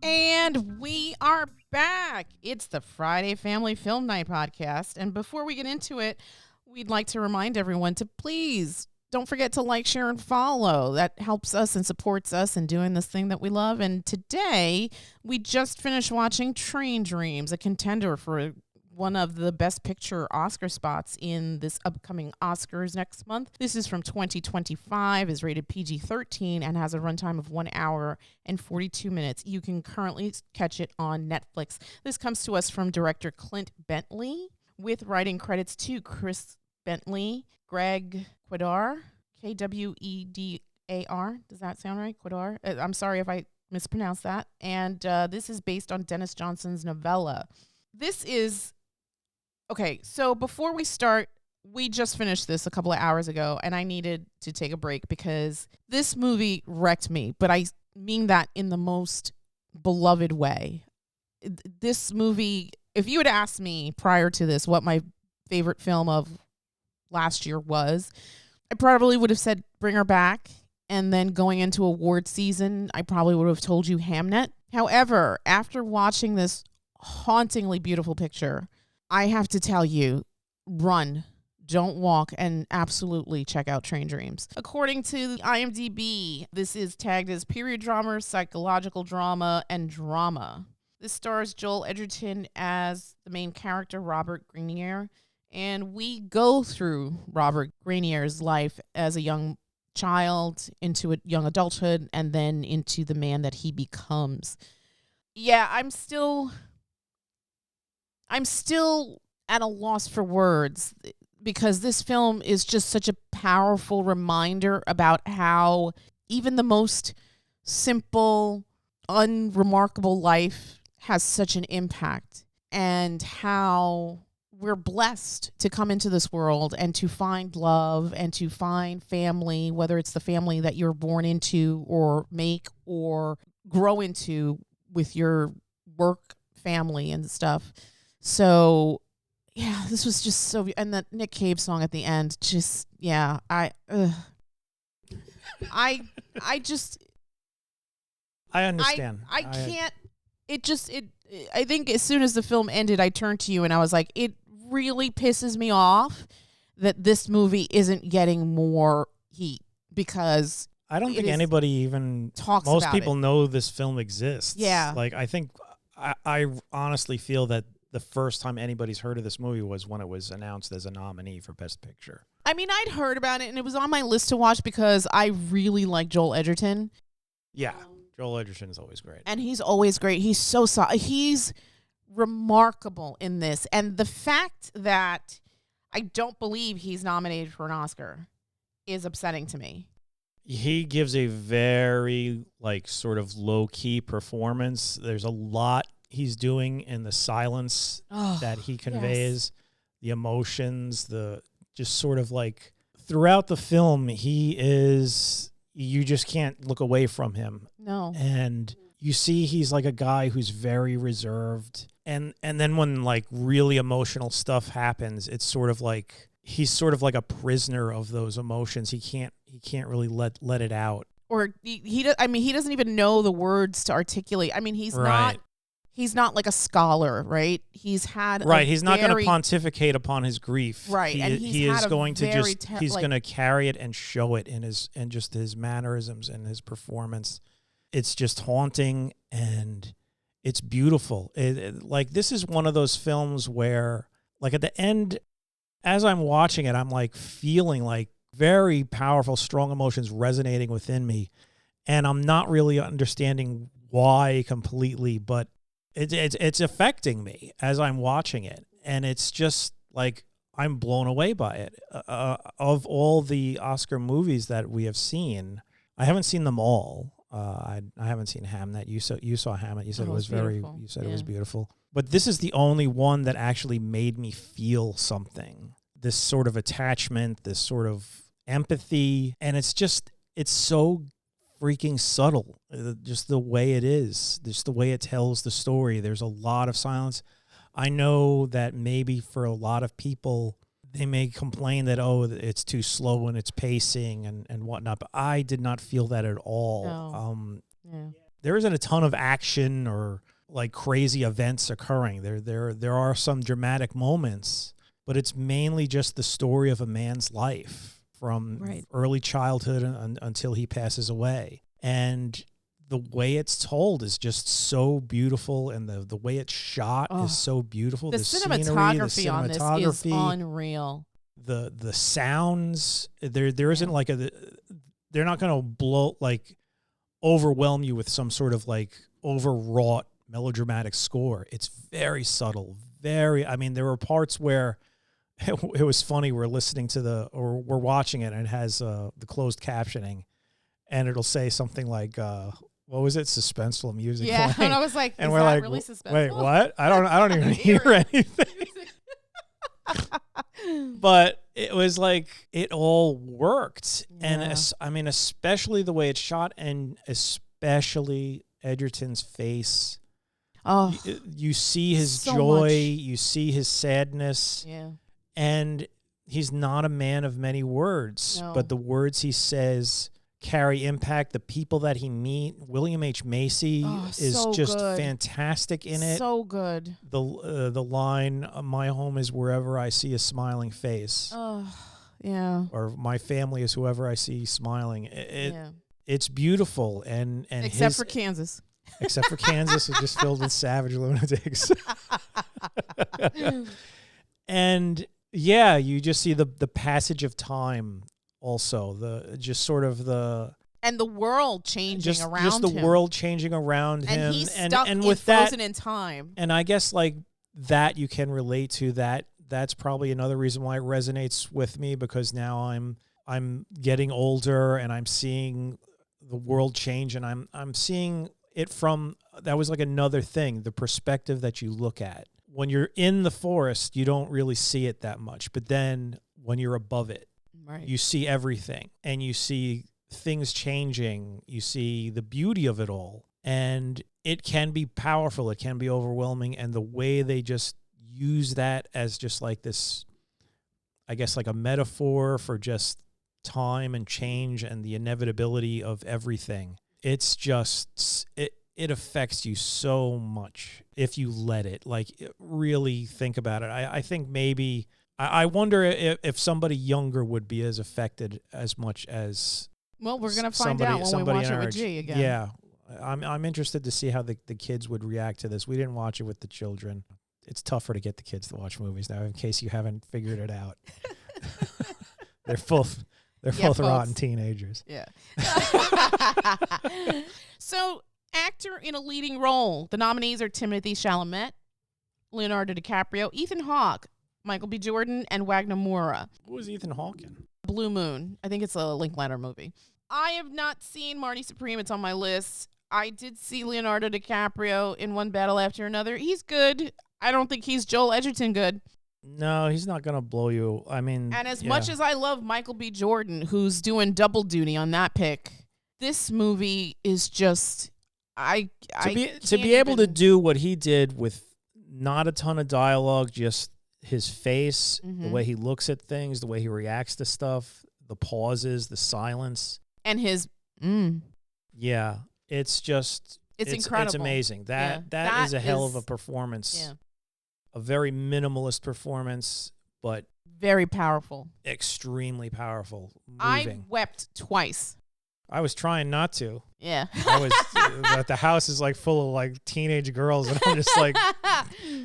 And we are back. It's the Friday Family Film Night podcast. And before we get into it, we'd like to remind everyone to please don't forget to like, share, and follow. That helps us and supports us in doing this thing that we love. And today, we just finished watching Train Dreams, a contender for one of the Best Picture Oscar spots in this upcoming Oscars next month. This is from 2025, is rated PG-13, and has a runtime of 1 hour and 42 minutes. You can currently catch it on Netflix. This comes to us from director Clint Bentley, with writing credits to Chris Bentley, Greg Kwedar, Kwedar. Does that sound right? Kwedar? I'm sorry if I mispronounced that. And this is based on Denis Johnson's novella. This is... Okay, so before we start, we just finished this a couple of hours ago, and I needed to take a break because this movie wrecked me, but I mean that in the most beloved way. This movie, if you had asked me prior to this what my favorite film of last year was, I probably would have said Bring Her Back, and then going into award season, I probably would have told you Hamnet. However, after watching this hauntingly beautiful picture, I have to tell you, run, don't walk, and absolutely check out Train Dreams. According to IMDb, this is tagged as period drama, psychological drama, and drama. This stars Joel Edgerton as the main character, Robert Grainier, and we go through Robert Grainier's life as a young child into a young adulthood and then into the man that he becomes. Yeah, I'm still at a loss for words because this film is just such a powerful reminder about how even the most simple, unremarkable life has such an impact, and how we're blessed to come into this world and to find love and to find family, whether it's the family that you're born into or make or grow into with your work family and stuff. So, yeah, this was just so... And the Nick Cave song at the end, just, yeah, I understand. I can't... I think as soon as the film ended, I turned to you and I was like, it really pisses me off that this movie isn't getting more heat because... I don't think anybody even... talks most about people it. know this film exists. Yeah. Like, I think... I honestly feel that the first time anybody's heard of this movie was when it was announced as a nominee for Best Picture. I mean, I'd heard about it, and it was on my list to watch because I really like Joel Edgerton. Yeah, Joel Edgerton is always great. And he's always great. He's so he's remarkable in this. And the fact that I don't believe he's nominated for an Oscar is upsetting to me. He gives a very, like, sort of low-key performance. There's a lot he's doing in the silence that he conveys, the emotions, the just sort of like throughout the film, you just can't look away from him. No. And you see he's like a guy who's very reserved. And then when like really emotional stuff happens, it's sort of like he's sort of like a prisoner of those emotions. He can't really let it out. Or he doesn't even know the words to articulate. I mean, he's not like a scholar, right? He's not going to pontificate upon his grief. Right. He's going to carry it and show it in his mannerisms and his performance. It's just haunting and it's beautiful. Like, this is one of those films where, like, at the end, as I'm watching it, I'm like feeling like very powerful, strong emotions resonating within me. And I'm not really understanding why completely, but it's affecting me as I'm watching it. And it's just like, I'm blown away by it. Of all the Oscar movies that we have seen, I haven't seen them all. I haven't seen Hamnet. You saw Hamnet. You said it was beautiful. it was beautiful. But this is the only one that actually made me feel something. This sort of attachment, this sort of empathy, and it's so freaking subtle. Just the way it is, just the way it tells the story. There's a lot of silence. I know that maybe for a lot of people, they may complain that, it's too slow in its pacing and whatnot, but I did not feel that at all. No. Yeah. there isn't a ton of action or like crazy events occurring. There are some dramatic moments, but it's mainly just the story of a man's life from early childhood until he passes away. And the way it's told is just so beautiful, and the way it's shot is so beautiful. The cinematography on this is unreal. The sounds, there isn't like they're not going to overwhelm you with some sort of like overwrought melodramatic score. It's very subtle. I mean, there were parts where it was funny. We're listening to we're watching it, and it has the closed captioning, and it'll say something like, what was it? Suspenseful music. Yeah, playing. and I was like, and is we're that like, really suspenseful? Wait, what? I don't even hear anything. But it was like it all worked, and I mean, especially the way it's shot, and especially Edgerton's face. Oh, you see his joy, you see his sadness, and he's not a man of many words, but the words he says carry impact. The people that he meet, William H. Macy is so just fantastic in it. So good. The line, "My home is wherever I see a smiling face." Oh, yeah. Or "My family is whoever I see smiling." It's beautiful, and except for Kansas. Except for Kansas, is just filled with savage lunatics. And yeah, you just see the passage of time. Also, and the world changing around him. Just the world changing around him. And he's stuck and with frozen in time. And I guess like that you can relate to that. That's probably another reason why it resonates with me, because now I'm getting older and I'm seeing the world change, and I'm seeing it from, that was like another thing, the perspective that you look at. When you're in the forest, you don't really see it that much, but then when you're above it, you see everything, and you see things changing. You see the beauty of it all, and it can be powerful. It can be overwhelming, and the way they just use that as just like this, I guess, like a metaphor for just time and change and the inevitability of everything. It's just, it affects you so much if you let it, like, really think about it. I think maybe, I wonder if somebody younger would be as affected as much as. Well, we're going to find out when we watch it with G again. Yeah. I'm interested to see how the kids would react to this. We didn't watch it with the children. It's tougher to get the kids to watch movies now, in case you haven't figured it out. They're both rotten teenagers. Yeah. So, actor in a leading role. The nominees are Timothée Chalamet, Leonardo DiCaprio, Ethan Hawke, Michael B. Jordan, and Wagner Moura. Who was Ethan Hawke in? Blue Moon. I think it's a Linklater movie. I have not seen Marty Supreme. It's on my list. I did see Leonardo DiCaprio in One Battle After Another. He's good. I don't think he's Joel Edgerton good. No, he's not going to blow you. I mean, and as much as I love Michael B. Jordan, who's doing double duty on that pick, this movie is just, to be able to do what he did with not a ton of dialogue, just his face, the way he looks at things, the way he reacts to stuff, the pauses, the silence, and his yeah, it's just it's incredible. It's amazing. That is a hell of a performance. Yeah. A very minimalist performance, but very powerful. Extremely powerful. Moving. I wept twice. I was trying not to. Yeah. But the house is like full of like teenage girls, and I'm just like,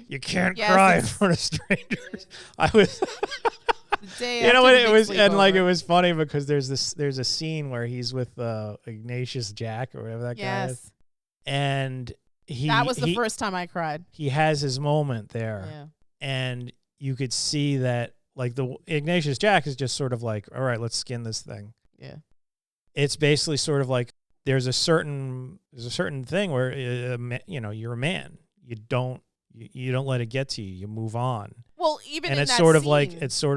you can't cry in front of strangers. I was. You know what it was, and like it was funny because there's a scene where he's with Ignatius Jack or whatever that guy is, and that was the first time I cried. He has his moment there, and you could see that like the Ignatius Jack is just sort of like, all right, let's skin this thing. Yeah, it's basically sort of like there's a certain thing where you're a man. You don't let it get to you. You move on. Well, even and in it's that sort of scene,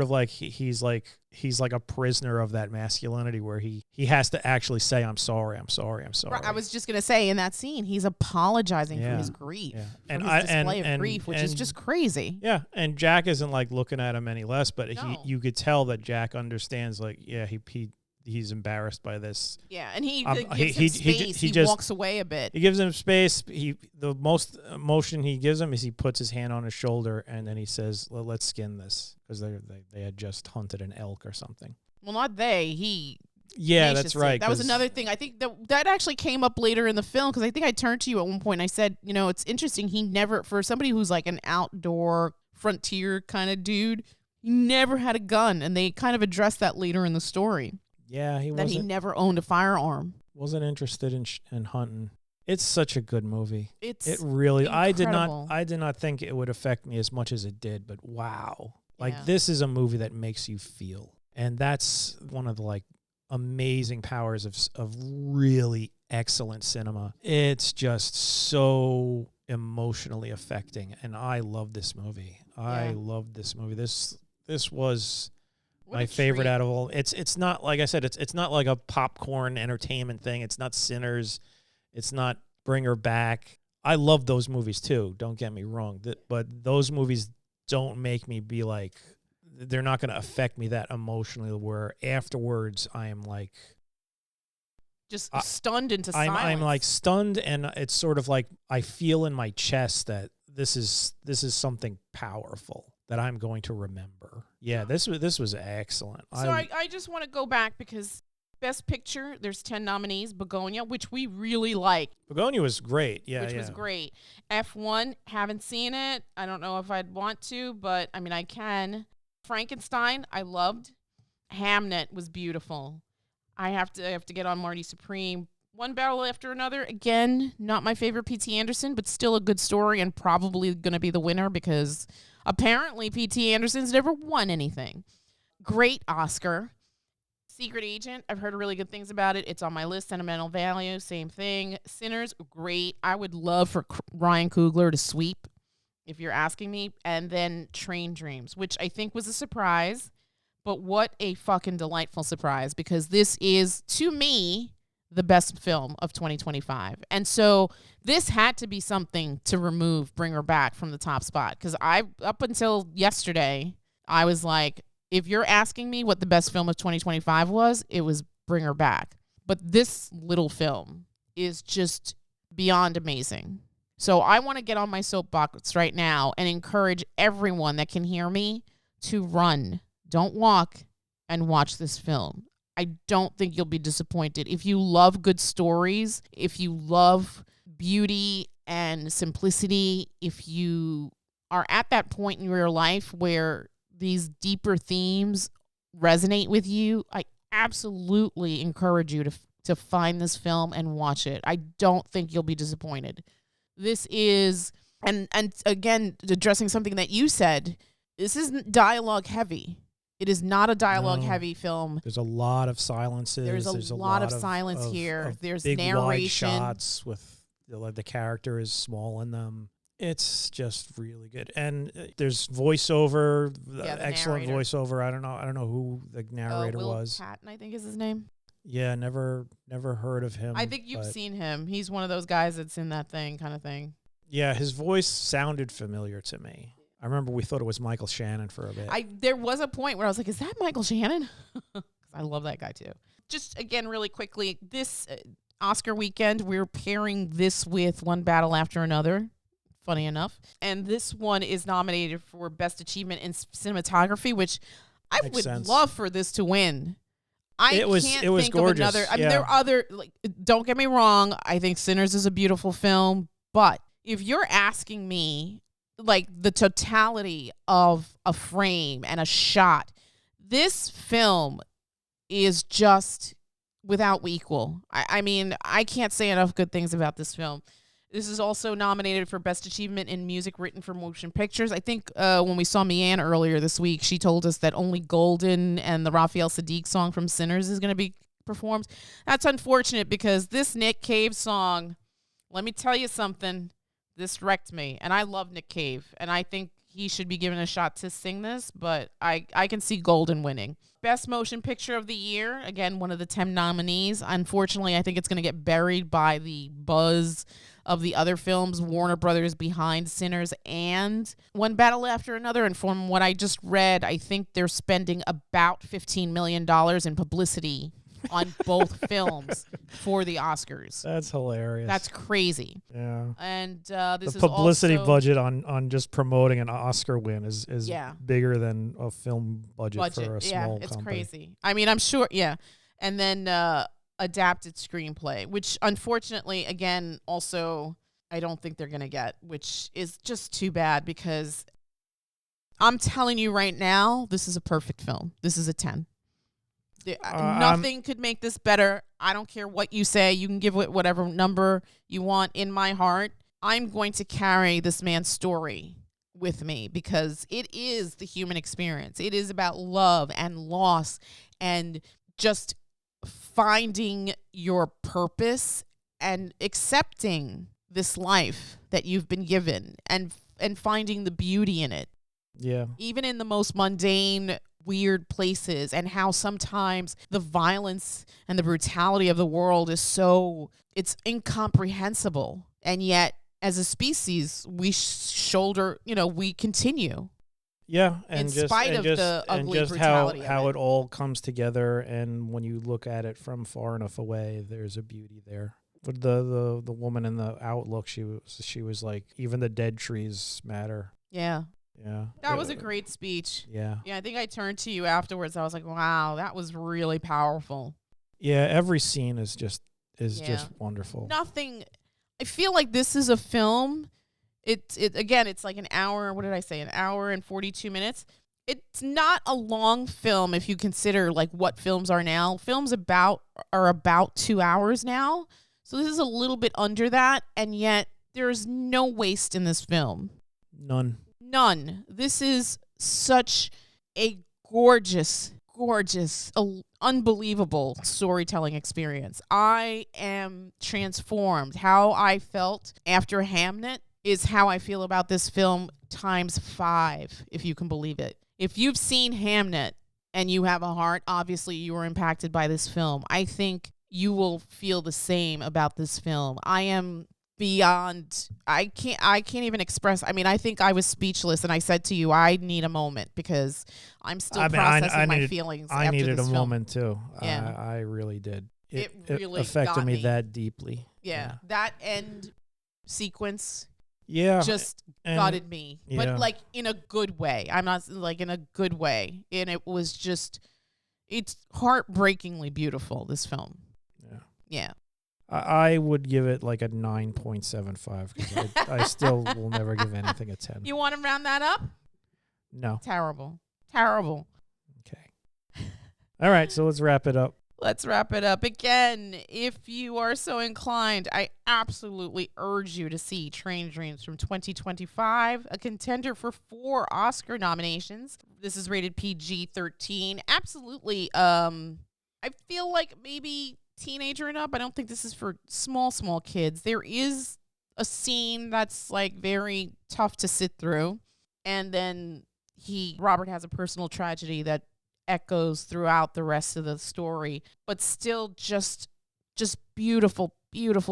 like he's like a prisoner of that masculinity where he has to actually say, I'm sorry. Right, I was just gonna say in that scene he's apologizing for his grief, and his display of grief, which is just crazy. Yeah, and Jack isn't like looking at him any less, but you could tell that Jack understands. Like, yeah, he's embarrassed by this. Yeah, and he gives him space. He walks away a bit. He gives him space. The most emotion he gives him is he puts his hand on his shoulder, and then he says, well, let's skin this, because they had just hunted an elk or something. Well, not they. He. Yeah, that's right. That was another thing. I think that actually came up later in the film, because I think I turned to you at one point and I said, it's interesting. He never, for somebody who's like an outdoor frontier kind of dude, he never had a gun, and they kind of addressed that later in the story. Yeah, he never owned a firearm. Wasn't interested in hunting. It's such a good movie. It really. Incredible. I did not think it would affect me as much as it did, but wow, this is a movie that makes you feel, and that's one of the amazing powers of really excellent cinema. It's just so emotionally affecting, and I love this movie. I love this movie. This was my favorite out of all. It's not, like I said, it's not like a popcorn entertainment thing. It's not Sinners. It's not Bring Her Back. I love those movies too. Don't get me wrong. But those movies don't make me be like, they're not going to affect me that emotionally, where afterwards I am like just stunned into silence. I'm like stunned, and it's sort of like I feel in my chest that this is something powerful that I'm going to remember. Yeah, this was excellent. So I just want to go back, because Best Picture, there's 10 nominees. Begonia, which we really liked. Begonia was great. Yeah, which was great. F1, haven't seen it. I don't know if I'd want to, but I mean, I can. Frankenstein, I loved. Hamnet was beautiful. I have to get on Marty Supreme. One Battle After Another, again, not my favorite P.T. Anderson, but still a good story, and probably going to be the winner, because apparently P.T. Anderson's never won anything. Great Oscar. Secret Agent, I've heard really good things about it. It's on my list. Sentimental Value, same thing. Sinners, great. I would love for Ryan Coogler to sweep, if you're asking me. And then Train Dreams, which I think was a surprise, but what a fucking delightful surprise, because this is, to me, the best film of 2025. And so this had to be something to Bring Her Back from the top spot, because up until yesterday, I was like, if you're asking me what the best film of 2025 was, it was Bring Her Back. But this little film is just beyond amazing. So I want to get on my soapbox right now and encourage everyone that can hear me to run, don't walk, and watch this film. I don't think you'll be disappointed. If you love good stories, if you love beauty and simplicity, if you are at that point in your life where these deeper themes resonate with you, I absolutely encourage you to find this film and watch it. I don't think you'll be disappointed. This is, and again, addressing something that you said, this isn't dialogue heavy. It is not a dialogue heavy film. There's a lot of silences. There's a lot of silence here. There's big narration. Wide shots with the character is small in them. It's just really good, and there's voiceover, excellent narrator. Voiceover. I don't know who the narrator Will was. Patton, I think is his name. Yeah, never heard of him. I think you've seen him. He's one of those guys that's in that thing kind of thing. Yeah, his voice sounded familiar to me. I remember we thought it was Michael Shannon for a bit. There was a point where I was like, is that Michael Shannon? I love that guy too. Just again, really quickly, this Oscar weekend, we're pairing this with One Battle After Another. Funny enough. And this one is nominated for Best Achievement in Cinematography, which I would love for this to win. It was gorgeous. Of another. I mean, there are other, don't get me wrong, I think Sinners is a beautiful film, but if you're asking me, the totality of a frame and a shot, this film is just without equal. I mean, I can't say enough good things about this film. This is also nominated for Best Achievement in Music Written for Motion Pictures. I think when we saw Mianne earlier this week, she told us that only Golden and the Raphael Sadiq song from Sinners is going to be performed. That's unfortunate, because this Nick Cave song, let me tell you something, this wrecked me. And I love Nick Cave, and I think he should be given a shot to sing this, but I can see Golden winning. Best Motion Picture of the Year, again, one of the 10 nominees. Unfortunately, I think it's going to get buried by the buzz of the other films, Warner Brothers behind Sinners and One Battle After Another. And from what I just read, I think they're spending about $15 million in publicity on both films for the Oscars. That's hilarious. That's crazy. Yeah. And this the publicity is also, budget on just promoting an Oscar win is bigger than a film budget for a small company. It's crazy. I mean, I'm sure. Yeah. And then adapted screenplay, which unfortunately, again, also I don't think they're going to get, which is just too bad because I'm telling you right now, this is a perfect film. This is a 10. Nothing could make this better. I don't care what you say. You can give it whatever number you want. In my heart, I'm going to carry this man's story with me because it is the human experience. It is about love and loss and just finding your purpose and accepting this life that you've been given and finding the beauty in it. Yeah. Even in the most mundane, weird places, and how sometimes the violence and the brutality of the world is it's incomprehensible. And yet, as a species, we we continue. Yeah. And in spite of the ugly brutality how it all comes together. And when you look at it from far enough away, there's a beauty there. But the woman in the Outlook, she was like, even the dead trees matter. Yeah. Yeah. That was a great speech. Yeah. Yeah, I think I turned to you afterwards. I was like, wow, that was really powerful. Yeah, every scene is just wonderful. Nothing. I feel like this is a film. It's like an hour, what did I say? An hour and 42 minutes. It's not a long film if you consider like what films are now. Films are about 2 hours now. So this is a little bit under that, and yet there's no waste in this film. None. This is such a gorgeous, unbelievable storytelling experience. I am transformed. How I felt after Hamnet is how I feel about this film times 5, if you can believe it. If you've seen Hamnet and you have a heart, obviously you were impacted by this film. I think you will feel the same about this film. I am beyond, I can't even express. I mean, I think I was speechless, and I said to you, I need a moment because I'm still processing my feelings. I needed a film. moment too. Yeah. I really did. It really affected me me that deeply. Yeah, that end sequence. Yeah, just gutted me, but like in a good way. I'm not like in a good way, and it was just, it's heartbreakingly beautiful. This film. Yeah. I would give it like a 9.75 because I still will never give anything a 10. You want to round that up? No. Terrible. Okay. All right, so let's wrap it up. Again, if you are so inclined, I absolutely urge you to see Train Dreams from 2025, a contender for 4 Oscar nominations. This is rated PG-13. Absolutely. I feel like maybe teenager and up. I don't think this is for small kids. There is a scene that's like very tough to sit through, and then Robert has a personal tragedy that echoes throughout the rest of the story, but still just beautiful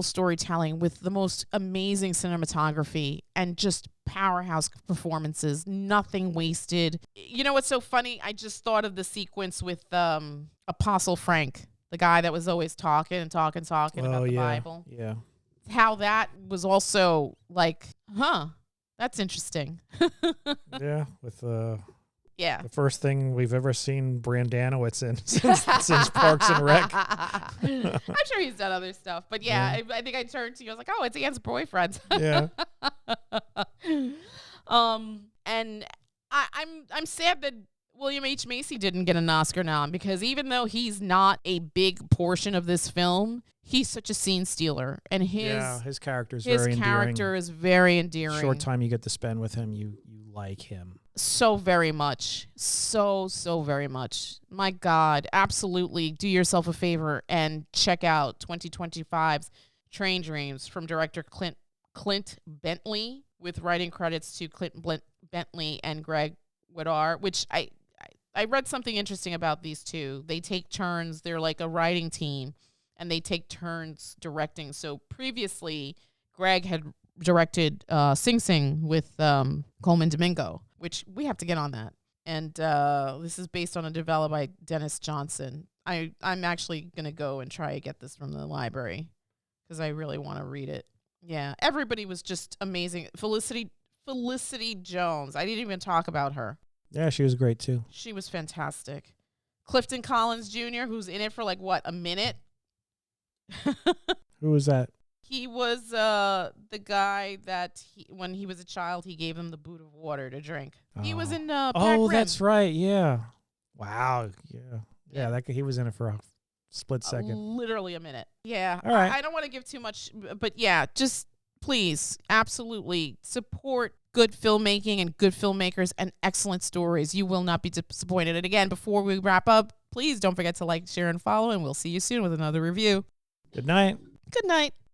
storytelling with the most amazing cinematography and just powerhouse performances. Nothing wasted. You know what's so funny? I just thought of the sequence with Apostle Frank, the guy that was always talking about the Bible. Yeah. How that was also like, that's interesting. Yeah, with the first thing we've ever seen Brandanowitz in since Parks and Rec. I'm sure he's done other stuff, but I think I turned to you. I was like, oh, it's Anne's boyfriend. Yeah. And I'm sad that William H. Macy didn't get an Oscar nom, because even though he's not a big portion of this film, he's such a scene stealer, and his character is very endearing. Short time you get to spend with him, you like him so very much, so very much. My God, absolutely. Do yourself a favor and check out 2025's Train Dreams from director Clint Bentley, with writing credits to Clint Bentley and Kwedar, which I read something interesting about these two. They take turns. They're like a writing team, and they take turns directing. So previously, Greg had directed Sing Sing with Coleman Domingo, which we have to get on that. And this is based on a novella by Denis Johnson. I'm actually going to go and try to get this from the library because I really want to read it. Yeah, everybody was just amazing. Felicity Jones. I didn't even talk about her. Yeah, she was great too. She was fantastic. Clifton Collins Jr., who's in it for like, what, a minute? Who was that? He was the guy that when he was a child, he gave him the boot of water to drink. Oh. He was in Pac Rim. That's right. Yeah. Wow. Yeah. That guy, he was in it for a split second. Literally a minute. Yeah. All right. I don't want to give too much, but yeah, just please, absolutely support good filmmaking and good filmmakers and excellent stories. You will not be disappointed. And again, before we wrap up, please don't forget to like, share, and follow, and we'll see you soon with another review. Good night. Good night.